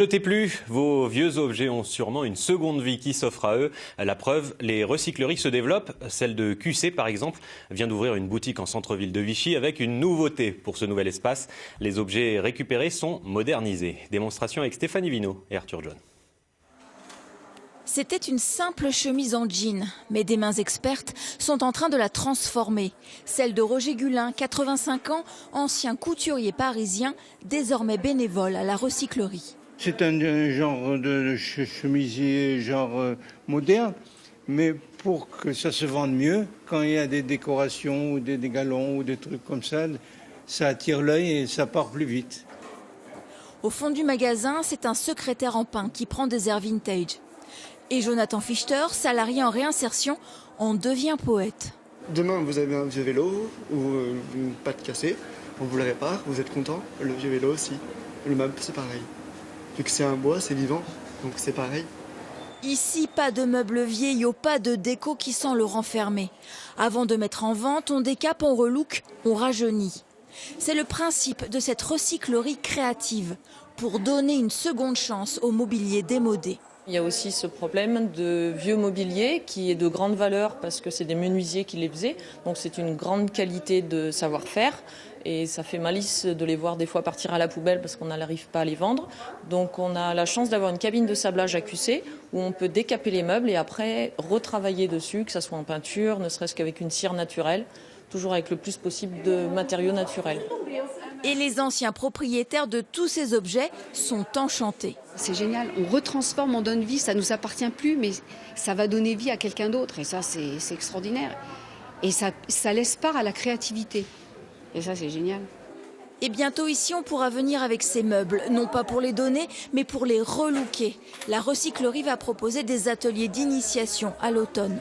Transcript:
Jetez plus, vos vieux objets ont sûrement une seconde vie qui s'offre à eux. La preuve, les recycleries se développent. Celle de QC, par exemple, vient d'ouvrir une boutique en centre-ville de Vichy avec une nouveauté pour ce nouvel espace. Les objets récupérés sont modernisés. Démonstration avec Stéphanie Vino et Arthur John. C'était une simple chemise en jean, mais des mains expertes sont en train de la transformer. Celle de Roger Gulin, 85 ans, ancien couturier parisien, désormais bénévole à la recyclerie. C'est un genre de chemisier moderne, mais pour que ça se vende mieux, quand il y a des décorations ou des galons ou des trucs comme ça attire l'œil et ça part plus vite. Au fond du magasin, c'est un secrétaire en pain qui prend des airs vintage. Et Jonathan Fichter, salarié en réinsertion, en devient poète. Demain, vous avez un vieux vélo ou une patte cassée, on vous le répare, vous êtes content. Le vieux vélo aussi. Le meuble, c'est pareil. Vu que c'est un bois, c'est vivant, donc c'est pareil. Ici, pas de meubles vieillots, pas de déco qui sent le renfermer. Avant de mettre en vente, on décape, on relook, on rajeunit. C'est le principe de cette recyclerie créative, pour donner une seconde chance au mobilier démodé. Il y a aussi ce problème de vieux mobilier qui est de grande valeur parce que c'est des menuisiers qui les faisaient. Donc c'est une grande qualité de savoir-faire et ça fait malice de les voir des fois partir à la poubelle parce qu'on n'arrive pas à les vendre. Donc on a la chance d'avoir une cabine de sablage à QC où on peut décaper les meubles et après retravailler dessus, que ce soit en peinture, ne serait-ce qu'avec une cire naturelle, toujours avec le plus possible de matériaux naturels. Et les anciens propriétaires de tous ces objets sont enchantés. C'est génial, on retransforme, on donne vie, ça ne nous appartient plus, mais ça va donner vie à quelqu'un d'autre. Et ça, c'est extraordinaire. Et ça laisse part à la créativité. Et ça, c'est génial. Et bientôt ici, on pourra venir avec ces meubles, non pas pour les donner, mais pour les relooker. La recyclerie va proposer des ateliers d'initiation à l'automne.